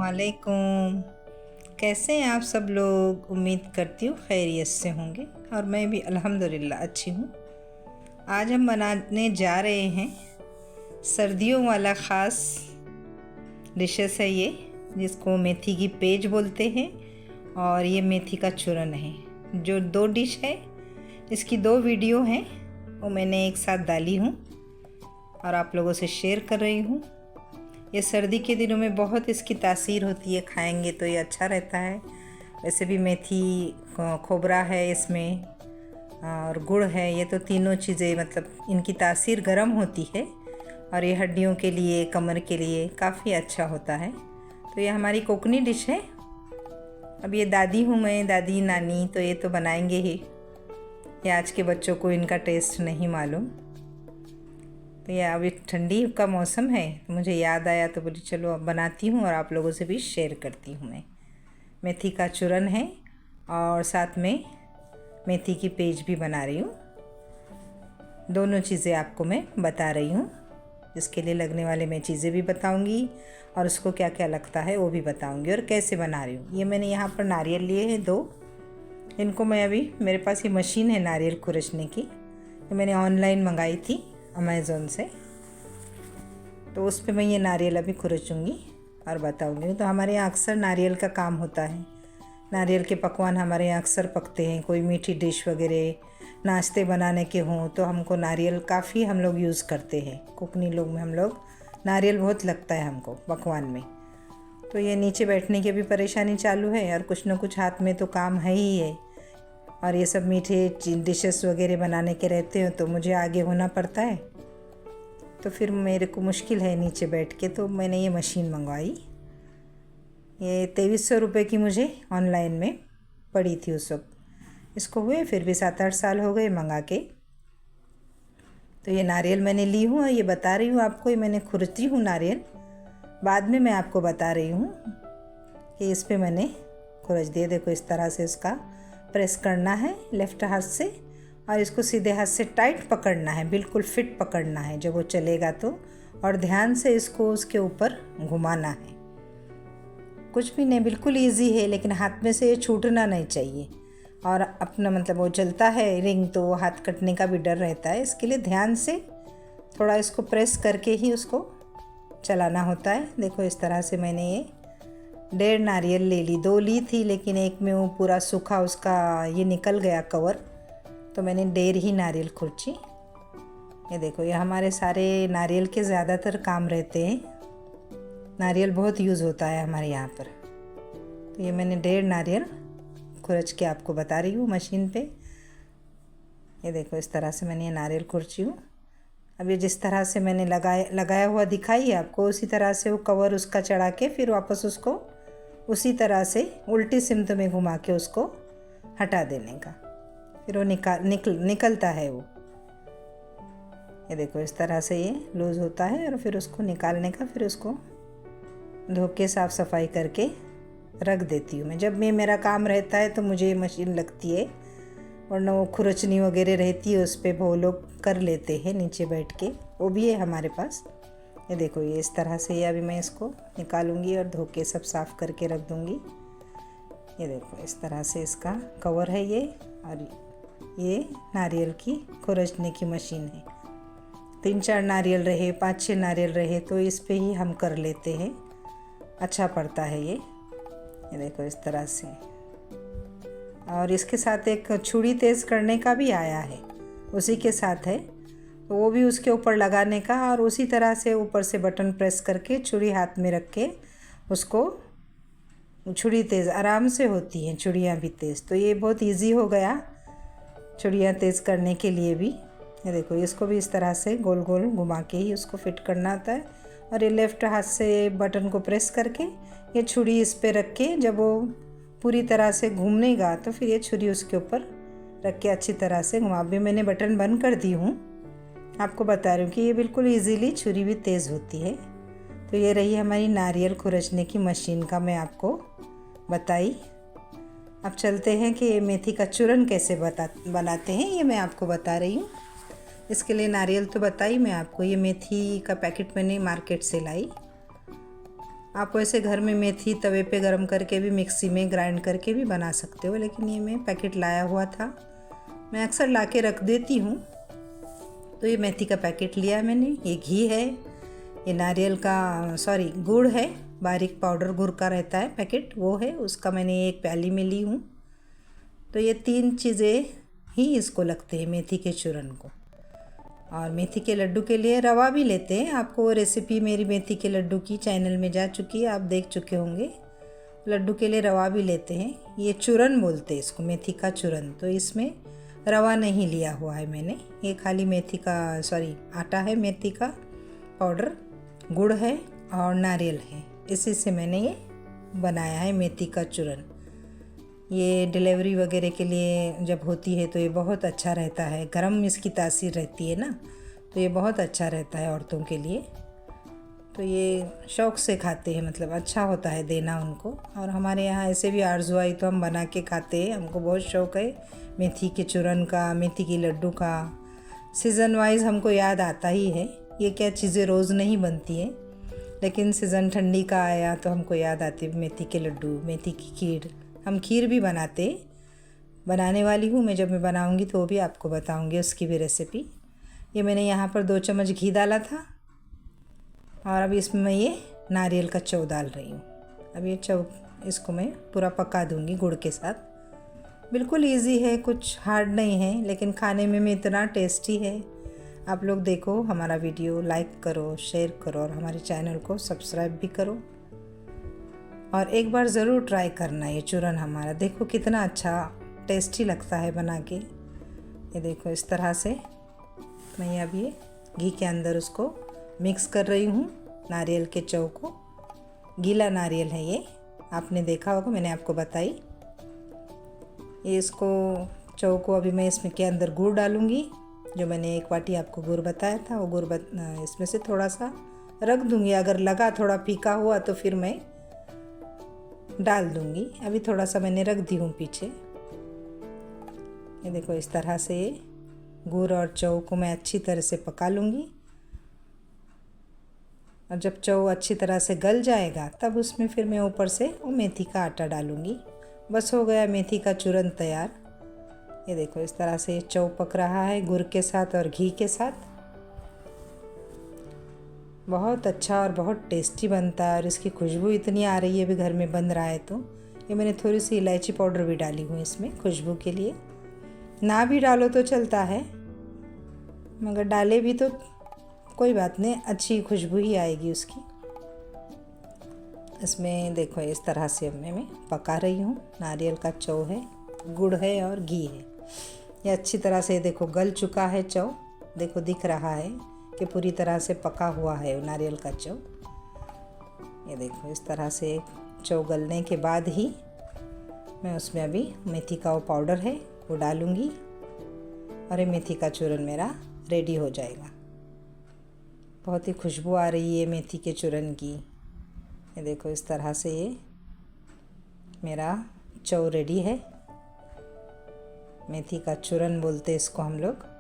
अस्सलामुअलैकुम। कैसे हैं आप सब लोग? उम्मीद करती हूँ खैरियत से होंगे और मैं भी अल्हम्दुलिल्लाह अच्छी हूँ। आज हम बनाने जा रहे हैं सर्दियों वाला ख़ास डिशेस है ये, जिसको मेथी की पेज बोलते हैं और ये मेथी का चूरन है। जो दो डिश है, इसकी दो वीडियो हैं, वो मैंने एक साथ डाली हूँ और आप लोगों से शेयर कर रही हूँ। ये सर्दी के दिनों में बहुत इसकी तासीर होती है, खाएंगे तो ये अच्छा रहता है। वैसे भी मेथी, खोबरा है इसमें और गुड़ है, ये तो तीनों चीज़ें मतलब इनकी तासीर गर्म होती है और ये हड्डियों के लिए, कमर के लिए काफ़ी अच्छा होता है। तो ये हमारी कोकनी डिश है। अब ये दादी हूँ मैं, दादी नानी, तो ये तो बनाएंगे ही। ये आज के बच्चों को इनका टेस्ट नहीं मालूम। तो ये अभी ठंडी का मौसम है, तो मुझे याद आया तो बोली चलो अब बनाती हूँ और आप लोगों से भी शेयर करती हूँ। मैं मेथी का चूरन है और साथ में मेथी की पेज भी बना रही हूँ। दोनों चीज़ें आपको मैं बता रही हूँ। इसके लिए लगने वाले मैं चीज़ें भी बताऊँगी और उसको क्या क्या लगता है वो भी बताऊँगी और कैसे बना रही हूँ। ये मैंने यहाँ पर नारियल लिए हैं 2। इनको मैं अभी, मेरे पास ये मशीन है नारियल खुरचने की, ये मैंने ऑनलाइन मंगाई थी अमेज़ोन से। तो उस पे मैं ये नारियल अभी खुरचूँगी और बताऊँगी। तो हमारे यहाँ अक्सर नारियल का काम होता है। नारियल के पकवान हमारे यहाँ अक्सर पकते हैं। कोई मीठी डिश वगैरह नाश्ते बनाने के हों तो हमको नारियल काफ़ी हम लोग यूज़ करते हैं। कोकनी लोग में हम लोग नारियल बहुत लगता है हमको पकवान में। तो ये नीचे बैठने की भी परेशानी चालू है और कुछ न कुछ हाथ में तो काम है ही है। और ये सब मीठे डिशेस वगैरह बनाने के रहते हो तो मुझे आगे होना पड़ता है, तो फिर मेरे को मुश्किल है नीचे बैठ के। तो मैंने ये मशीन मंगवाई। ये 2300 रुपये की मुझे ऑनलाइन में पड़ी थी उस वक्त। इसको हुए फिर भी 7-8 साल हो गए मंगा के। तो ये नारियल मैंने ली हूँ और ये बता रही हूँ आपको, ये मैंने खुरची हूँ नारियल। बाद में मैं आपको बता रही हूँ कि इस पर मैंने खुरच दिए। देखो इस तरह से इसका प्रेस करना है लेफ़्ट हाथ से और इसको सीधे हाथ से टाइट पकड़ना है, बिल्कुल फिट पकड़ना है जब वो चलेगा तो। और ध्यान से इसको उसके ऊपर घुमाना है। कुछ भी नहीं, बिल्कुल इजी है, लेकिन हाथ में से ये छूटना नहीं चाहिए। और अपना मतलब वो चलता है रिंग तो वो हाथ कटने का भी डर रहता है। इसके लिए ध्यान से थोड़ा इसको प्रेस करके ही उसको चलाना होता है। देखो इस तरह से मैंने ये 1.5 नारियल ले ली। 2 ली थी लेकिन एक में वो पूरा सूखा उसका ये निकल गया कवर, तो मैंने 1.5 ही नारियल खुरची। ये देखो ये हमारे सारे नारियल के ज़्यादातर काम रहते हैं। नारियल बहुत यूज़ होता है हमारे यहाँ पर। तो ये मैंने 1.5 नारियल खुरच के आपको बता रही हूँ मशीन पे। ये देखो इस तरह से मैंने ये नारियल खुरची हूँ। अब ये जिस तरह से मैंने लगाया हुआ दिखाई है आपको, उसी तरह से वो कवर उसका चढ़ा के फिर वापस उसको उसी तरह से उल्टी सिमत में घुमा के उसको हटा देने का। फिर वो निकलता है वो। ये देखो इस तरह से ये लूज़ होता है और फिर उसको निकालने का, फिर उसको धो के साफ़ सफाई करके रख देती हूँ मैं। जब भी मेरा काम रहता है तो मुझे ये मशीन लगती है, वरना वो खुरचनी वगैरह रहती है उस पर वो लोग कर लेते हैं नीचे बैठ के, वो भी है हमारे पास। ये देखो ये इस तरह से ये अभी मैं इसको निकालूंगी और धो के सब साफ़ करके रख दूँगी। ये देखो इस तरह से इसका कवर है ये, और ये नारियल की खुरचने की मशीन है। 3-4 नारियल रहे, 5-6 नारियल रहे तो इस पे ही हम कर लेते हैं, अच्छा पड़ता है ये। देखो इस तरह से। और इसके साथ एक छुरी तेज़ करने का भी आया है, उसी के साथ है, तो वो भी उसके ऊपर लगाने का और उसी तरह से ऊपर से बटन प्रेस करके छुरी हाथ में रख के उसको, छुरी तेज़ आराम से होती हैं, छुरियाँ भी तेज़। तो ये बहुत इजी हो गया छुरियाँ तेज़ करने के लिए भी। ये देखो इसको भी इस तरह से गोल गोल घुमा के ही उसको फिट करना होता है। और ये लेफ़्ट हाथ से बटन को प्रेस करके ये छुरी इस पे रख के जब वो पूरी तरह से घूमनेगा तो फिर ये छुरी उसके ऊपर रख के अच्छी तरह से घुमा। भी मैंने बटन बंद कर दी हूँ, आपको बता रही हूँ कि ये बिल्कुल इजीली छुरी भी तेज़ होती है। तो ये रही हमारी नारियल खुरचने की मशीन का मैं आपको बताई। अब चलते हैं कि ये मेथी का चूरन कैसे बनाते हैं, ये मैं आपको बता रही हूँ। इसके लिए नारियल तो बताई मैं आपको। ये मेथी का पैकेट मैंने मार्केट से लाई। आप वैसे घर में मेथी तवे पे गरम करके भी मिक्सी में ग्राइंड करके भी बना सकते हो, लेकिन ये मैं पैकेट लाया हुआ था, मैं अक्सर ला के रख देती हूँ। तो ये मेथी का पैकेट लिया मैंने। ये घी है, ये नारियल का गुड़ है, बारीक पाउडर गुड़ का रहता है पैकेट, वो है, उसका मैंने एक प्याली में ली हूँ। तो ये 3 चीज़ें ही इसको लगते हैं मेथी के चूरन को। और मेथी के लड्डू के लिए रवा भी लेते हैं। आपको वो रेसिपी मेरी मेथी के लड्डू की चैनल में जा चुकी है, आप देख चुके होंगे। लड्डू के लिए रवा भी लेते हैं। ये चूरन बोलते हैं इसको, मेथी का चूरन। तो इसमें रवा नहीं लिया हुआ है मैंने, ये खाली मेथी का आटा है, मेथी का पाउडर, गुड़ है और नारियल है, इसी से मैंने ये बनाया है मेथी का चूरन। ये डिलीवरी वगैरह के लिए जब होती है तो ये बहुत अच्छा रहता है, गरम इसकी तासीर रहती है ना, तो ये बहुत अच्छा रहता है औरतों के लिए। तो ये शौक़ से खाते हैं, मतलब अच्छा होता है देना उनको। और हमारे यहाँ ऐसे भी आरज़ू आई तो हम बना के खाते हैं, हमको बहुत शौक़ है मेथी के चूरन का, मेथी के लड्डू का। सीज़न वाइज हमको याद आता ही है, ये क्या चीज़ें रोज़ नहीं बनती हैं, लेकिन सीज़न ठंडी का आया तो हमको याद आती है मेथी के लड्डू, मेथी की खीर। हम खीर भी बनाने वाली हूँ मैं, जब मैं बनाऊँगी तो वो भी आपको बताऊँगी, उसकी भी रेसिपी। ये मैंने यहाँ पर 2 चम्मच घी डाला था और अब इसमें मैं ये नारियल का चौ डाल रही हूँ। अब ये चौ इसको मैं पूरा पका दूँगी गुड़ के साथ। बिल्कुल इजी है, कुछ हार्ड नहीं है, लेकिन खाने में इतना टेस्टी है। आप लोग देखो हमारा वीडियो, लाइक करो, शेयर करो और हमारे चैनल को सब्सक्राइब भी करो। और एक बार ज़रूर ट्राई करना ये चूरन हमारा, देखो कितना अच्छा टेस्टी लगता है बना के। ये देखो इस तरह से मैं अब ये घी के अंदर उसको मिक्स कर रही हूँ, नारियल के चौ को। गीला नारियल है ये, आपने देखा होगा, मैंने आपको बताई। ये इसको चौ को अभी मैं इसमें के अंदर गुड़ डालूँगी, जो मैंने 1 वाटी आपको गुड़ बताया था, वो गुड़ इसमें से थोड़ा सा रख दूँगी। अगर लगा थोड़ा फीका हुआ तो फिर मैं डाल दूँगी। अभी थोड़ा सा मैंने रख दी हूँ पीछे। ये देखो इस तरह से ये गुड़ और चौ को मैं अच्छी तरह से पका लूँगी। और जब चौ अच्छी तरह से गल जाएगा तब उसमें फिर मैं ऊपर से वो मेथी का आटा डालूँगी। बस हो गया मेथी का चूरन तैयार। ये देखो इस तरह से चौ पक रहा है गुड़ के साथ और घी के साथ। बहुत अच्छा और बहुत टेस्टी बनता है और इसकी खुशबू इतनी आ रही है, अभी घर में बन रहा है। तो ये मैंने थोड़ी सी इलायची पाउडर भी डाली हूँ इसमें खुशबू के लिए। ना भी डालो तो चलता है, मगर डाले भी तो कोई बात नहीं, अच्छी खुशबू ही आएगी उसकी। इसमें देखो इस तरह से मैं पका रही हूँ। नारियल का चौ है, गुड़ है और घी है। ये अच्छी तरह से देखो गल चुका है चौ, देखो दिख रहा है कि पूरी तरह से पका हुआ है नारियल का चौ। ये देखो इस तरह से चौ गलने के बाद ही मैं उसमें अभी मेथी का वो पाउडर है वो डालूँगी और ये मेथी का चूरन मेरा रेडी हो जाएगा। बहुत ही खुशबू आ रही है मेथी के चूरन की। ये देखो इस तरह से ये मेरा चौ रेडी है। मेथी का चूरन बोलते हैं इसको हम लोग।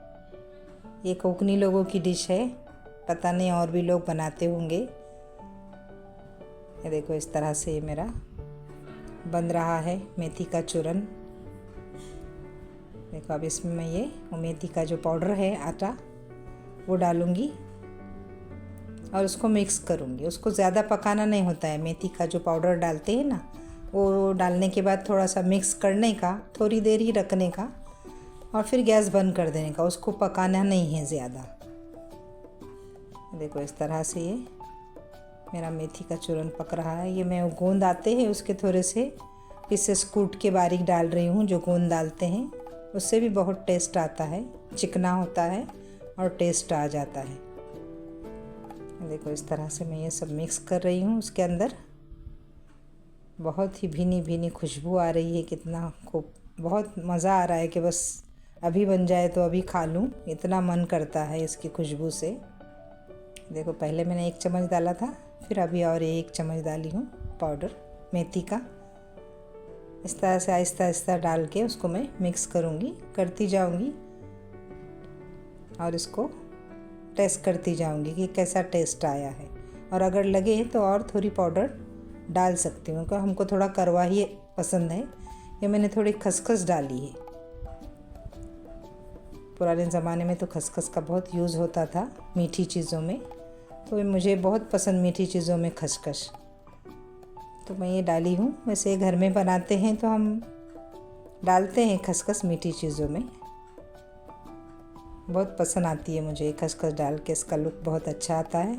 ये कोकनी लोगों की डिश है, पता नहीं और भी लोग बनाते होंगे। ये देखो इस तरह से ये मेरा बन रहा है मेथी का चूरन। देखो अब इसमें मैं ये मेथी का जो पाउडर है आटा वो डालूँगी और उसको मिक्स करूँगी। उसको ज़्यादा पकाना नहीं होता है, मेथी का जो पाउडर डालते हैं ना, वो डालने के बाद थोड़ा सा मिक्स करने का, थोड़ी देर ही रखने का और फिर गैस बंद कर देने का। उसको पकाना नहीं है ज़्यादा। देखो इस तरह से ये मेरा मेथी का चूरन पक रहा है। ये मैं गोंद आते हैं उसके थोड़े से पीसेस कूट के बारीक डाल रही हूँ। जो गोंद डालते हैं उससे भी बहुत टेस्ट आता है, चिकना होता है और टेस्ट आ जाता है। देखो इस तरह से मैं ये सब मिक्स कर रही हूँ उसके अंदर। बहुत ही भीनी भीनी खुशबू आ रही है, कितना खूब, बहुत मज़ा आ रहा है कि बस अभी बन जाए तो अभी खा लूँ, इतना मन करता है इसकी खुशबू से। देखो पहले मैंने 1 चम्मच डाला था, फिर अभी और 1 चम्मच डाली हूँ पाउडर मेथी का। इस तरह से आहिस्ता आहिस्ता डाल के उसको मैं मिक्स करूँगी, करती जाऊँगी और इसको टेस्ट करती जाऊँगी कि कैसा टेस्ट आया है। और अगर लगे तो और थोड़ी पाउडर डाल सकती हूँ, क्योंकि हमको थोड़ा करवा ही पसंद है। ये मैंने थोड़ी खसखस डाली है। पुराने ज़माने में तो खसखस का बहुत यूज़ होता था मीठी चीज़ों में, तो मुझे बहुत पसंद मीठी चीज़ों में खसखस, तो मैं ये डाली हूँ। वैसे घर में बनाते हैं तो हम डालते हैं खसखस मीठी चीज़ों में, बहुत पसंद आती है मुझे खसखस डाल के, इसका लुक बहुत अच्छा आता है।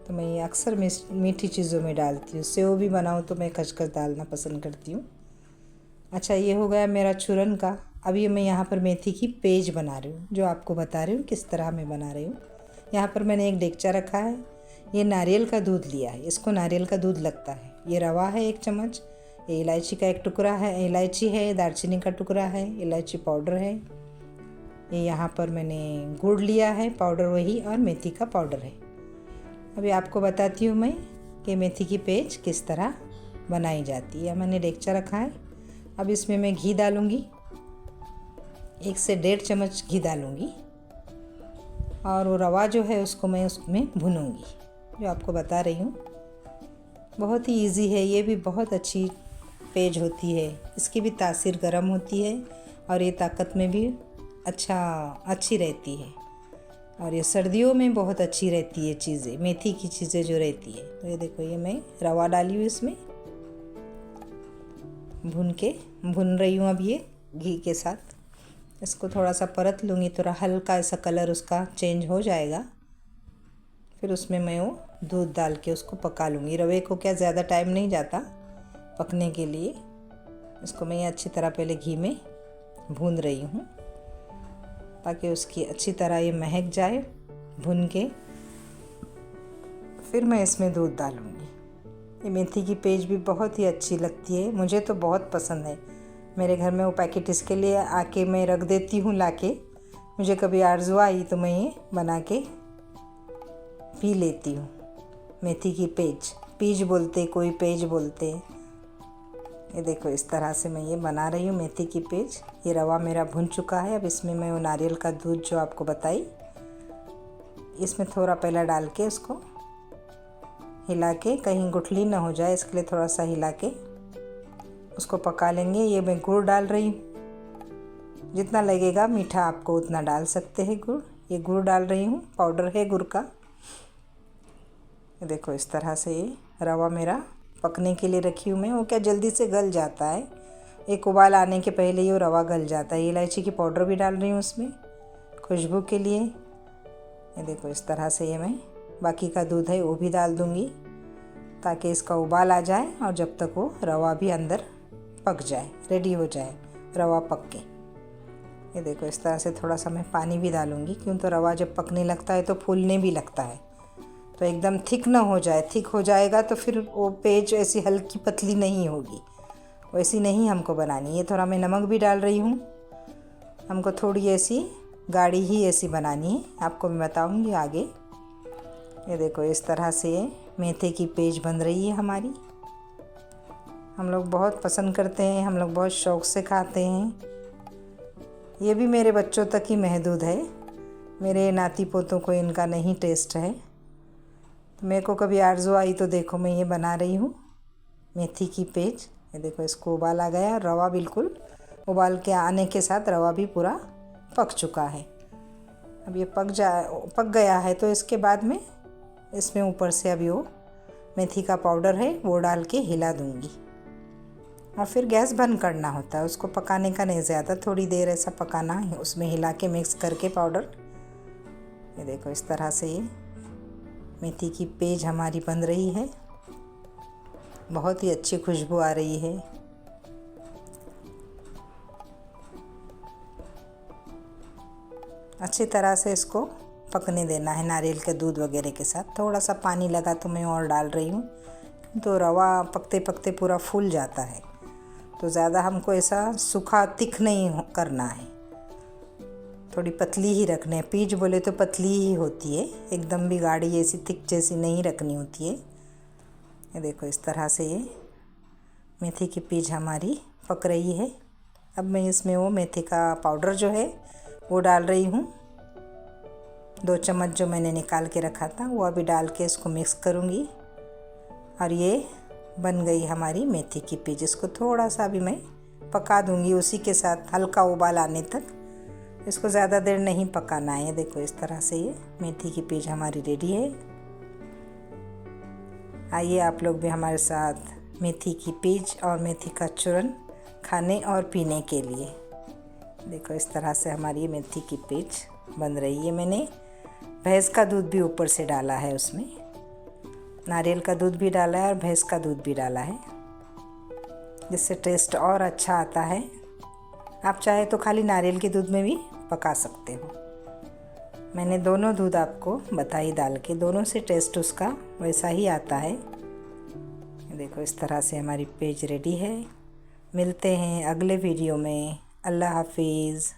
तो मैं ये अक्सर मीठी चीज़ों में डालती हूँ। सेव भी बनाऊँ तो मैं खसखस डालना पसंद करती हूँ। अच्छा, ये हो गया मेरा चूरन का। अब ये मैं यहाँ पर मेथी की पेज बना रही हूँ, जो आपको बता रही हूँ किस तरह मैं बना रही हूँ। यहाँ पर मैंने एक देगचा रखा है। ये नारियल का दूध लिया है, इसको नारियल का दूध लगता है। ये रवा है 1 चम्मच, ये इलायची का 1 टुकड़ा है, इलायची है, दालचीनी का टुकड़ा है, इलायची पाउडर है। ये यहाँ पर मैंने गुड़ लिया है पाउडर वही, और मेथी का पाउडर है। अभी आपको बताती हूँ मैं कि मेथी की पेज किस तरह बनाई जाती है। मैंने देगचा रखा है। अब इसमें मैं घी डालूँगी, 1 से 1.5 चम्मच घी डालूँगी, और वो रवा जो है उसको मैं उसमें भूनूँगी, जो आपको बता रही हूँ। बहुत ही इजी है, ये भी बहुत अच्छी पेज होती है। इसकी भी तासीर गर्म होती है और ये ताकत में भी अच्छी रहती है, और ये सर्दियों में बहुत अच्छी रहती है चीज़ें, मेथी की चीज़ें जो रहती है। तो ये देखो, ये मैं रवा डाली हूँ, इसमें भून रही हूँ। अब ये घी के साथ इसको थोड़ा सा परत लूँगी, थोड़ा हल्का ऐसा कलर उसका चेंज हो जाएगा। फिर उसमें मैं वो दूध डाल के उसको पका लूँगी। रवे को क्या ज़्यादा टाइम नहीं जाता पकने के लिए। इसको मैं अच्छी तरह पहले घी में भून रही हूँ, ताकि उसकी अच्छी तरह ये महक जाए भून के। फिर मैं इसमें दूध डालूँगी। ये मेथी की पेज भी बहुत ही अच्छी लगती है, मुझे तो बहुत पसंद है। मेरे घर में वो पैकेट इसके लिए आके मैं रख देती हूँ लाके। मुझे कभी आरज़ू आई तो मैं ये बना के पी लेती हूँ। मेथी की पीज बोलते, कोई पेज बोलते। ये देखो, इस तरह से मैं ये बना रही हूँ मेथी की पेज। ये रवा मेरा भुन चुका है। अब इसमें मैं वो नारियल का दूध जो आपको बताई, इसमें थोड़ा पहला डाल के उसको हिला के, कहीं गुठली ना हो जाए इसके लिए थोड़ा सा हिला के उसको पका लेंगे। ये मैं गुड़ डाल रही हूँ, जितना लगेगा मीठा आपको उतना डाल सकते हैं गुड़। ये गुड़ डाल रही हूँ, पाउडर है गुड़ का। ये देखो, इस तरह से ये रवा मेरा पकने के लिए रखी हूँ मैं। वो क्या जल्दी से गल जाता है, एक उबाल आने के पहले ही वो रवा गल जाता है। इलायची की पाउडर भी डाल रही हूँ उसमें खुशबू के लिए। ये देखो, इस तरह से ये मैं बाकी का दूध है वो भी डाल दूँगी, ताकि इसका उबाल आ जाए और जब तक वो रवा भी अंदर पक जाए, रेडी हो जाए रवा पक के। ये देखो, इस तरह से थोड़ा सा मैं पानी भी डालूँगी, क्यों तो रवा जब पकने लगता है तो फूलने भी लगता है। तो एकदम थिक ना हो जाए, थिक हो जाएगा तो फिर वो पेज ऐसी हल्की पतली नहीं होगी, वैसी नहीं हमको बनानी। ये थोड़ा मैं नमक भी डाल रही हूँ, हमको थोड़ी ऐसी गाढ़ी ही ऐसी बनानी है, आपको मैं बताऊँगी आगे। ये देखो, इस तरह से मेथी की पेज बन रही है हमारी। हम लोग बहुत पसंद करते हैं, हम लोग बहुत शौक़ से खाते हैं। ये भी मेरे बच्चों तक ही महदूद है, मेरे नाती पोतों को इनका नहीं टेस्ट है। तो मेरे को कभी आरज़ू आई तो देखो, मैं ये बना रही हूँ मेथी की पेज। ये देखो, इसको उबाल आ गया, रवा बिल्कुल उबाल के आने के साथ रवा भी पूरा पक चुका है। अब ये पक गया है, तो इसके बाद में इसमें ऊपर से अभी वो मेथी का पाउडर है वो डाल के हिला दूँगी। और फिर गैस बंद करना होता है, उसको पकाने का नहीं, ज़्यादा थोड़ी देर ऐसा पकाना है, उसमें हिला के मिक्स करके पाउडर। ये देखो, इस तरह से ये मेथी की पेज हमारी बन रही है, बहुत ही अच्छी खुशबू आ रही है। अच्छी तरह से इसको पकने देना है नारियल के दूध वगैरह के साथ। थोड़ा सा पानी लगा तो मैं और डाल रही हूँ, तो रवा पकते पकते पूरा फूल जाता है। तो ज़्यादा हमको ऐसा सूखा तिख नहीं करना है, थोड़ी पतली ही रखना है। पीज बोले तो पतली ही होती है, एकदम भी गाढ़ी ऐसी थिक जैसी नहीं रखनी होती है। ये देखो, इस तरह से ये मेथी की पीज हमारी पक रही है। अब मैं इसमें वो मेथी का पाउडर जो है वो डाल रही हूँ। 2 चम्मच जो मैंने निकाल के रखा था वो अभी डाल के इसको मिक्स करूँगी। और ये बन गई हमारी मेथी की पेज। इसको थोड़ा सा भी मैं पका दूंगी उसी के साथ, हल्का उबाल आने तक। इसको ज़्यादा देर नहीं पकाना है। देखो इस तरह से ये मेथी की पेज हमारी रेडी है। आइए आप लोग भी हमारे साथ मेथी की पेज और मेथी का चूरन खाने और पीने के लिए। देखो इस तरह से हमारी मेथी की पेज बन रही है। मैंने भैंस का दूध भी ऊपर से डाला है, उसमें नारियल का दूध भी डाला है और भैंस का दूध भी डाला है, जिससे टेस्ट और अच्छा आता है। आप चाहे तो खाली नारियल के दूध में भी पका सकते हो। मैंने दोनों दूध आपको बताई डाल के, दोनों से टेस्ट उसका वैसा ही आता है। देखो इस तरह से हमारी पेज रेडी है। मिलते हैं अगले वीडियो में। अल्लाह हाफिज़।